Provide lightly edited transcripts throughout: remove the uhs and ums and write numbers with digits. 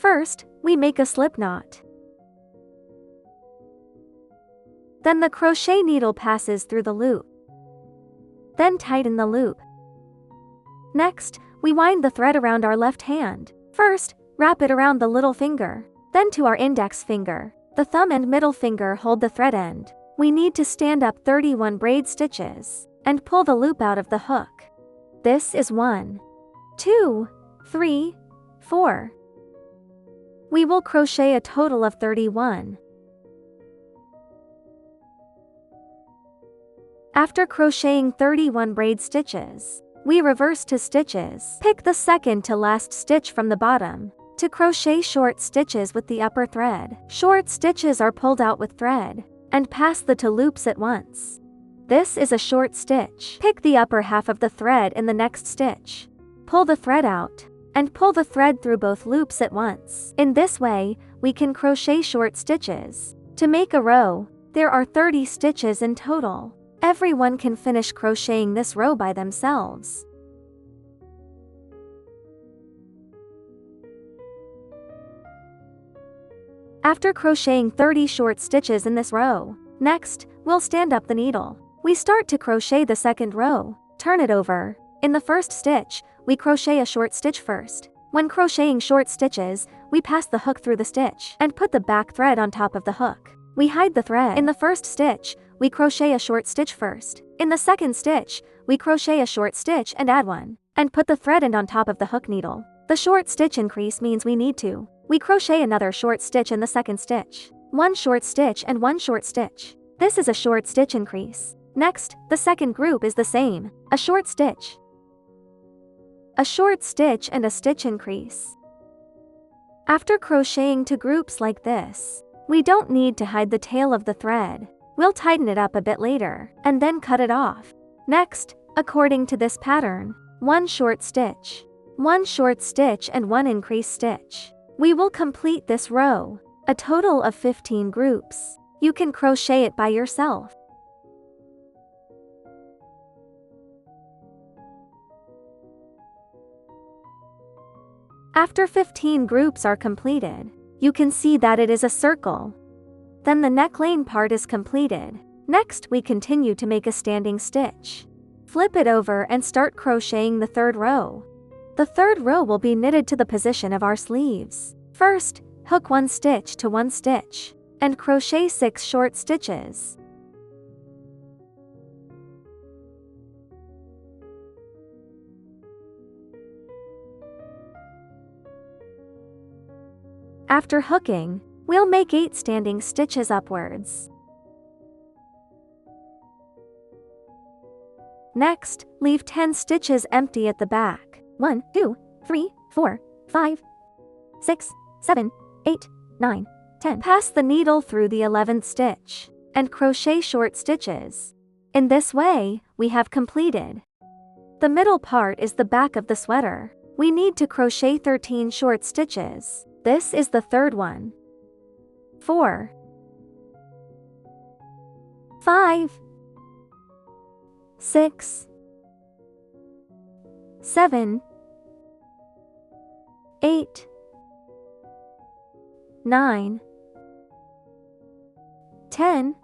First, we make a slip knot. Then the crochet needle passes through the loop. Then tighten the loop. Next, we wind the thread around our left hand. First, wrap it around the little finger, then to our index finger. The thumb and middle finger hold the thread end. We need to stand up 31 braid stitches and pull the loop out of the hook. This is 1, 2, 3, 4. We will crochet a total of 31. After crocheting 31 braid stitches, we reverse 2 stitches. Pick the second to last stitch from the bottom to crochet short stitches with the upper thread. Short stitches are pulled out with thread and pass the 2 loops at once. This is a short stitch. Pick the upper half of the thread in the next stitch. Pull the thread out and pull the thread through both loops at once. In this way, we can crochet short stitches. To make a row, there are 30 stitches in total. Everyone can finish crocheting this row by themselves. After crocheting 30 short stitches in this row, next, we'll stand up the needle. We start to crochet the second row. Turn it over. In the first stitch, we crochet a short stitch first. When crocheting short stitches, we pass the hook through the stitch and put the back thread on top of the hook. We hide the thread. In the first stitch, we crochet a short stitch first. In the second stitch, we crochet a short stitch and add one, and put the thread end on top of the hook needle. The short stitch increase means we crochet another short stitch in the second stitch. 1 short stitch and 1 short stitch. This is a short stitch increase. Next, the second group is the same. A short stitch, a short stitch and a stitch increase. After crocheting 2 groups like this, we don't need to hide the tail of the thread. We'll tighten it up a bit later, and then cut it off. Next, according to this pattern, 1 short stitch, 1 short stitch and 1 increase stitch. We will complete this row, a total of 15 groups. You can crochet it by yourself. After 15 groups are completed, you can see that it is a circle. Then the neckline part is completed. Next, we continue to make a standing stitch. Flip it over and start crocheting the third row. The third row will be knitted to the position of our sleeves. First, hook 1 stitch to 1 stitch, and crochet 6 short stitches. After hooking, we'll make 8 standing stitches upwards. Next, leave 10 stitches empty at the back. 1, 2, 3, 4, 5, 6, 7, 8, 9, 10. Pass the needle through the 11th stitch and crochet short stitches. In this way, we have completed. The middle part is the back of the sweater. We need to crochet 13 short stitches. This is the third one. 4, 5, 6, 7, 8, 9, 10,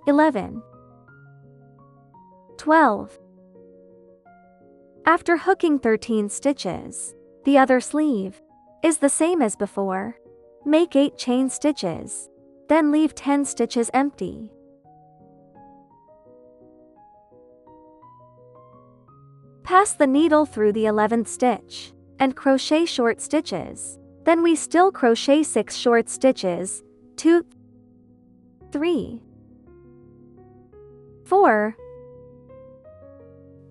11, 12. After hooking 13 stitches, the other sleeve is the same as before. Make 8 chain stitches, then leave 10 stitches empty. Pass the needle through the 11th stitch and crochet short stitches. Then we still crochet 6 short stitches, 2, 3, 4,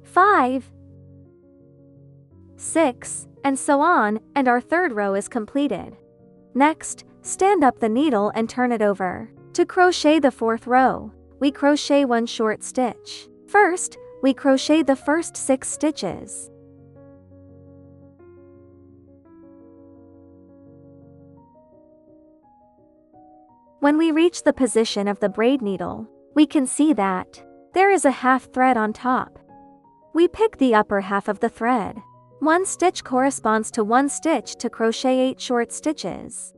5, 6, and so on, and our third row is completed. Next, stand up the needle and turn it over. To crochet the fourth row, we crochet 1 short stitch. First, we crochet the first 6 stitches. When we reach the position of the braid needle, we can see that there is a half thread on top. We pick the upper half of the thread. 1 stitch corresponds to 1 stitch to crochet 8 short stitches.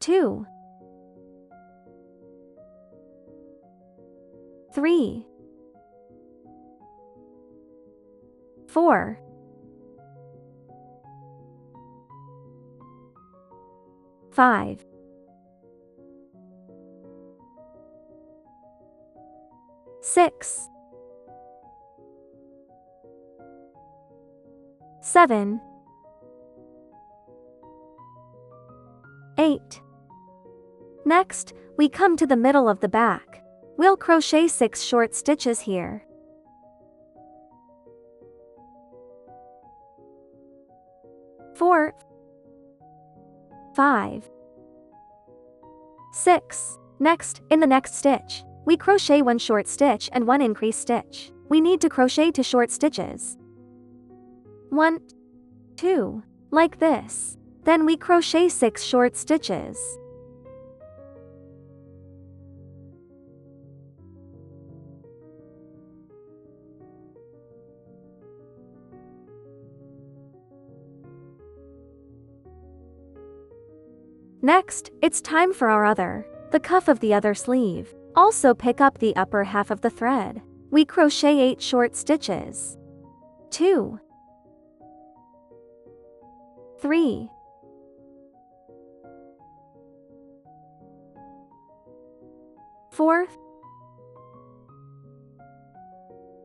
2, 3, 4, 5, 6, 7, 8. Next, we come to the middle of the back. We'll crochet 6 short stitches here. 4, 5, 6. Next, in the next stitch, we crochet 1 short stitch and 1 increase stitch. We need to crochet 2 short stitches. 1, 2, like this. Then we crochet 6 short stitches. Next, it's time for the cuff of the other sleeve. Also pick up the upper half of the thread. We crochet 8 short stitches. 2, 3, 4,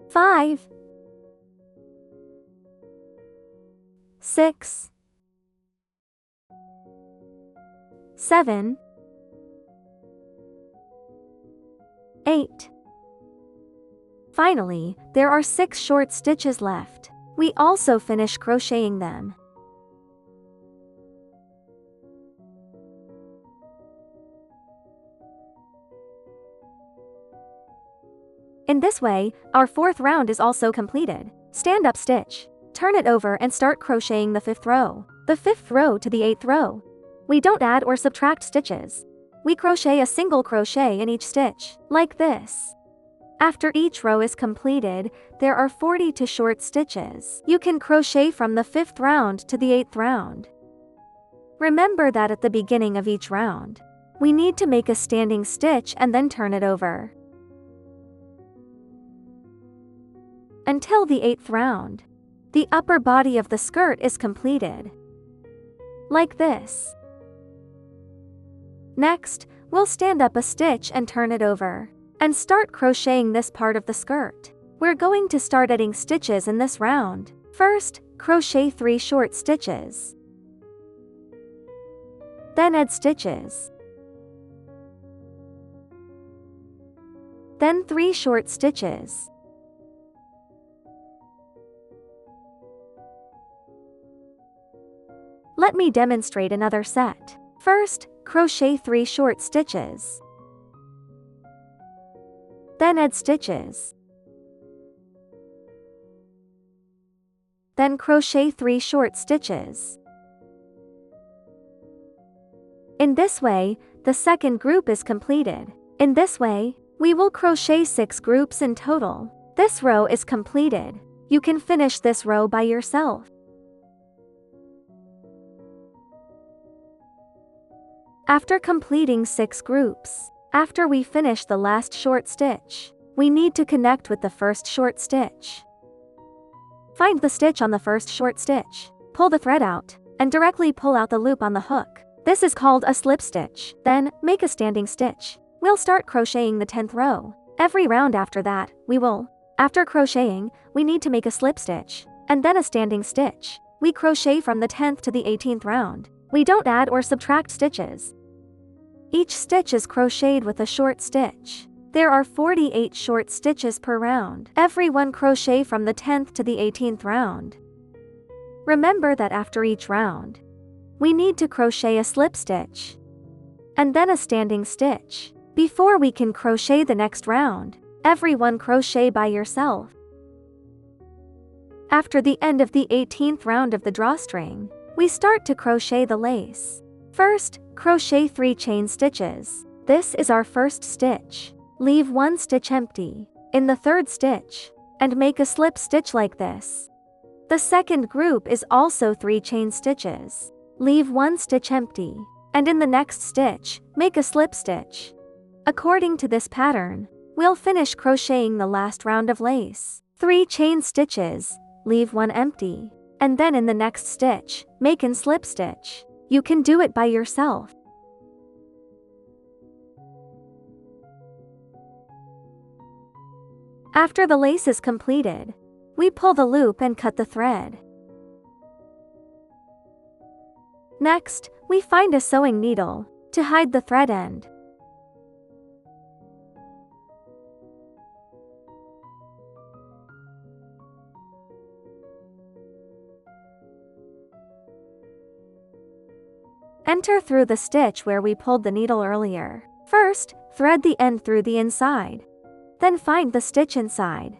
5, 6, 7, 8. Finally, there are 6 short stitches left. We also finish crocheting them. In this way, our 4th round is also completed. Stand up stitch. Turn it over and start crocheting the 5th row. The 5th row to the 8th row. We don't add or subtract stitches. We crochet a single crochet in each stitch, like this. After each row is completed, there are 42 short stitches. You can crochet from the 5th round to the 8th round. Remember that at the beginning of each round, we need to make a standing stitch and then turn it over. Until the 8th round, the upper body of the skirt is completed. Like this. Next, we'll stand up a stitch and turn it over, and start crocheting this part of the skirt. We're going to start adding stitches in this round. First, crochet 3 short stitches. Then add stitches. Then 3 short stitches. Let me demonstrate another set. First, crochet 3 short stitches. Then add stitches. Then crochet 3 short stitches. In this way, the second group is completed. In this way, we will crochet 6 groups in total. This row is completed. You can finish this row by yourself. After completing 6 groups, after we finish the last short stitch, we need to connect with the first short stitch. Find the stitch on the first short stitch, pull the thread out, and directly pull out the loop on the hook. This is called a slip stitch. Then, make a standing stitch. We'll start crocheting the 10th row. Every round after that, after crocheting, we need to make a slip stitch, and then a standing stitch. We crochet from the 10th to the 18th round. We don't add or subtract stitches. Each stitch is crocheted with a short stitch. There are 48 short stitches per round. Every one crochet from the 10th to the 18th round. Remember that after each round, we need to crochet a slip stitch, and then a standing stitch. Before we can crochet the next round, every one crochet by yourself. After the end of the 18th round of the drawstring, we start to crochet the lace. First, crochet 3 chain stitches. This is our first stitch. Leave 1 stitch empty. In the 3rd stitch, and make a slip stitch like this. The second group is also 3 chain stitches. Leave 1 stitch empty, and in the next stitch, make a slip stitch. According to this pattern, we'll finish crocheting the last round of lace. 3 chain stitches, leave 1 empty, and then in the next stitch, make a slip stitch. You can do it by yourself. After the lace is completed, we pull the loop and cut the thread. Next, we find a sewing needle to hide the thread end. Enter through the stitch where we pulled the needle earlier. First, thread the end through the inside. Then find the stitch inside.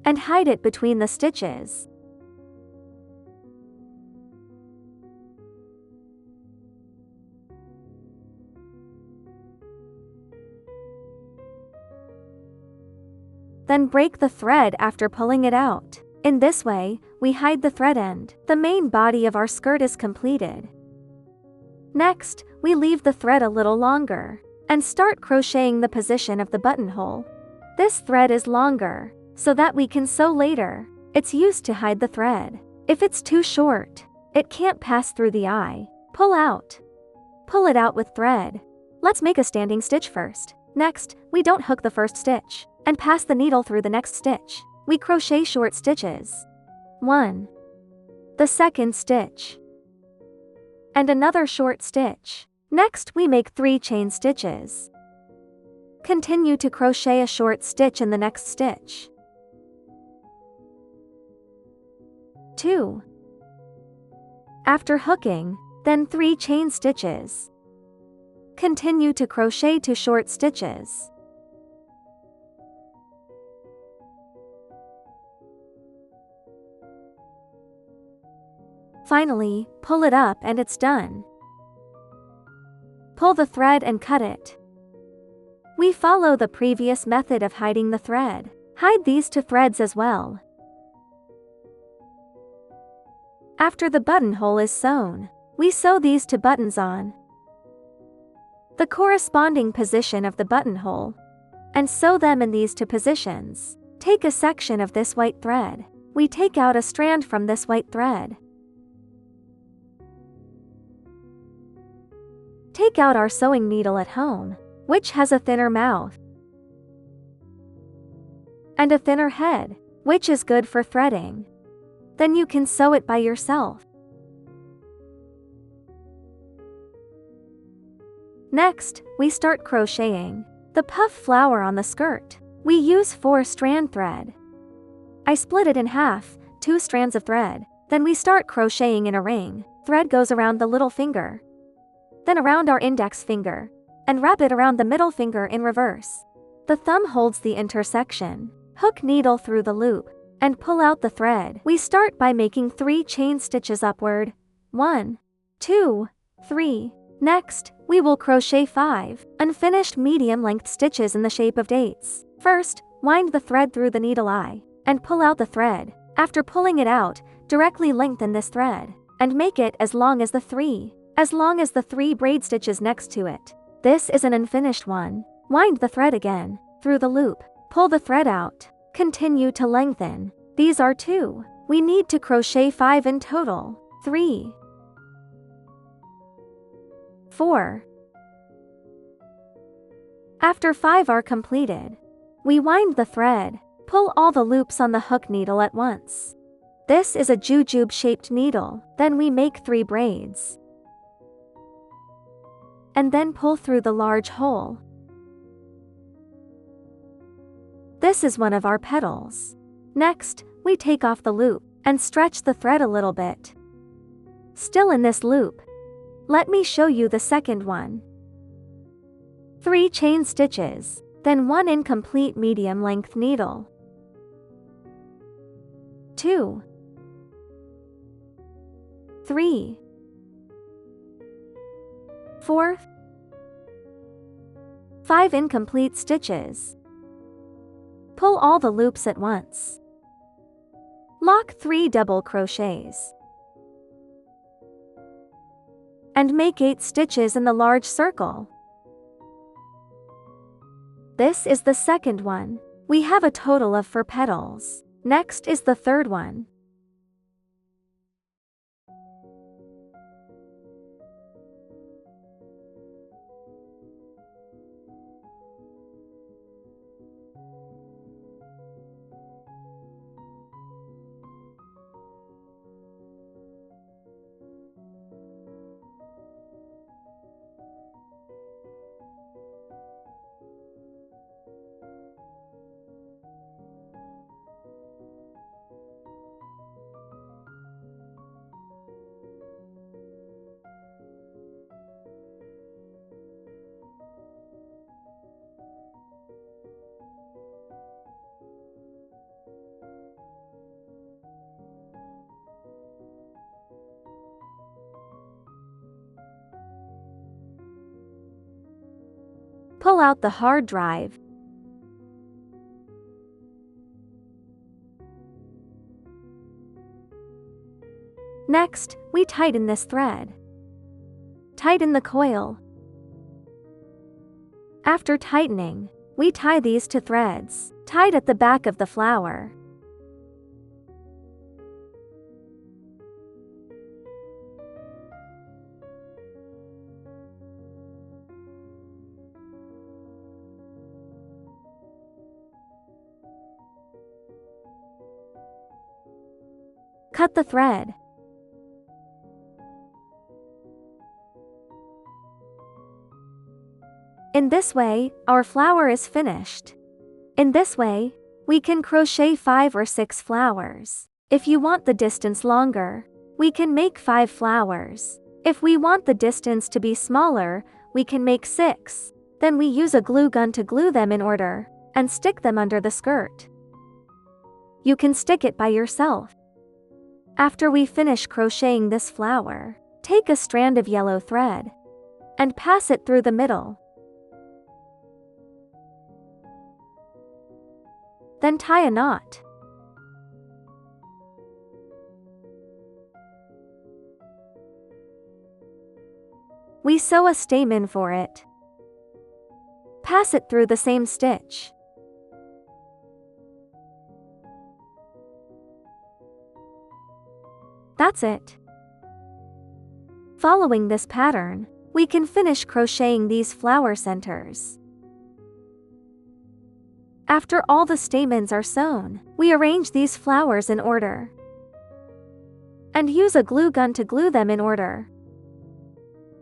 And hide it between the stitches. Then break the thread after pulling it out. In this way, we hide the thread end. The main body of our skirt is completed. Next, we leave the thread a little longer and start crocheting the position of the buttonhole. This thread is longer so that we can sew later. It's used to hide the thread. If it's too short, it can't pass through the eye. Pull out. Pull it out with thread. Let's make a standing stitch first. Next, we don't hook the first stitch and pass the needle through the next stitch. We crochet short stitches. 1. The second stitch. And another short stitch. Next, we make 3 chain stitches. Continue to crochet a short stitch in the next stitch. 2. After hooking, then 3 chain stitches. Continue to crochet 2 short stitches. Finally, pull it up and it's done. Pull the thread and cut it. We follow the previous method of hiding the thread. Hide these 2 threads as well. After the buttonhole is sewn, we sew these 2 buttons on the corresponding position of the buttonhole and sew them in these 2 positions. Take a section of this white thread. We take out a strand from this white thread. Take out our sewing needle at home, which has a thinner mouth and a thinner head, which is good for threading. Then you can sew it by yourself. Next, we start crocheting the puff flower on the skirt. We use 4 strand thread. I split it in half, 2 strands of thread. Then we start crocheting in a ring. Thread goes around the little finger, then around our index finger, and wrap it around the middle finger in reverse. The thumb holds the intersection. Hook needle through the loop and pull out the thread. We start by making 3 chain stitches upward. 1, 2, 3. Next, we will crochet 5 unfinished medium-length stitches in the shape of dates. First, wind the thread through the needle eye and pull out the thread. After pulling it out, directly lengthen this thread and make it as long as the 3 braid stitches next to it. This is an unfinished one. Wind the thread again through the loop. Pull the thread out. Continue to lengthen. These are 2. We need to crochet 5 in total. 3, 4. After 5 are completed, we wind the thread. Pull all the loops on the hook needle at once. This is a jujube-shaped needle. Then we make 3 braids. And then pull through the large hole. This is one of our petals. Next, we take off the loop and stretch the thread a little bit. Still in this loop, let me show you the second one. 3 chain stitches, then 1 incomplete medium-length needle. 2, 3, 4, 5 incomplete stitches. Pull all the loops at once. Lock 3 double crochets. And make 8 stitches in the large circle. This is the second one. We have a total of 4 petals. Next is the third one. Pull out the hard drive. Next, we tighten this thread. Tighten the coil. After tightening, we tie these 2 threads, tied at the back of the flower. Cut the thread. In this way, our flower is finished. In this way, we can crochet 5 or 6 flowers. If you want the distance longer, we can make 5 flowers. If we want the distance to be smaller, we can make 6. Then we use a glue gun to glue them in order, and stick them under the skirt. You can stick it by yourself. After we finish crocheting this flower, take a strand of yellow thread and pass it through the middle. Then tie a knot. We sew a stamen for it. Pass it through the same stitch. That's it. Following this pattern, we can finish crocheting these flower centers. After all the stamens are sewn, we arrange these flowers in order and use a glue gun to glue them in order.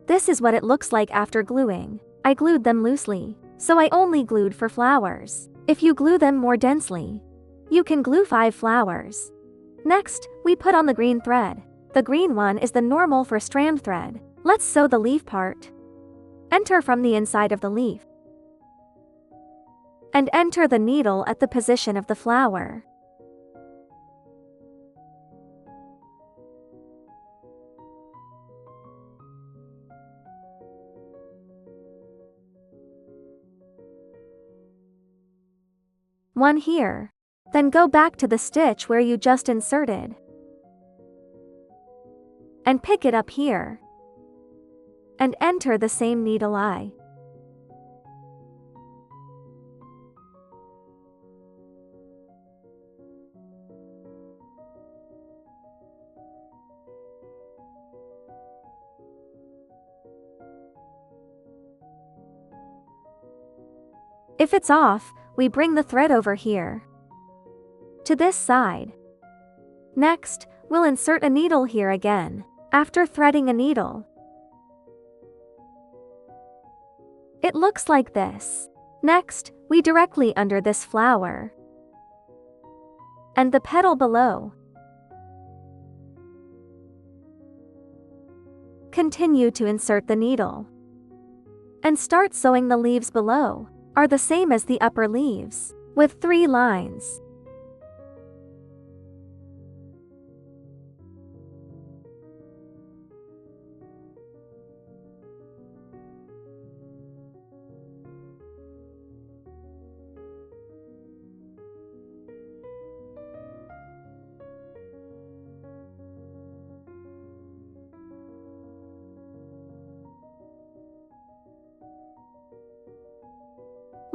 This is what it looks like after gluing. I glued them loosely, so I only glued 4 flowers. If you glue them more densely, you can glue 5 flowers. Next, we put on the green thread. The green one is the normal for strand thread. Let's sew the leaf part. Enter from the inside of the leaf. And enter the needle at the position of the flower. One here. Then go back to the stitch where you just inserted. And pick it up here. And enter the same needle eye. If it's off, we bring the thread over here to this side. Next, we'll insert a needle here again, after threading a needle. It looks like this. Next, we directly under this flower and the petal below. Continue to insert the needle and start sewing the leaves below. Are the same as the upper leaves, with 3 lines.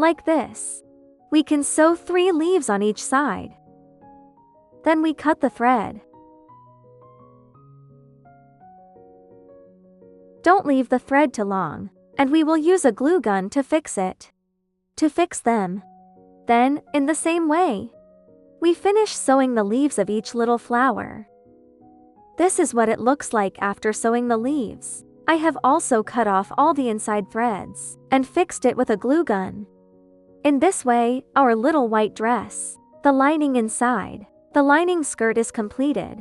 like this. We can sew 3 leaves on each side. Then we cut the thread. Don't leave the thread too long, and we will use a glue gun to fix it. To fix them. Then, in the same way, we finish sewing the leaves of each little flower. This is what it looks like after sewing the leaves. I have also cut off all the inside threads and fixed it with a glue gun. In this way, our little white dress, the lining inside, the lining skirt is completed.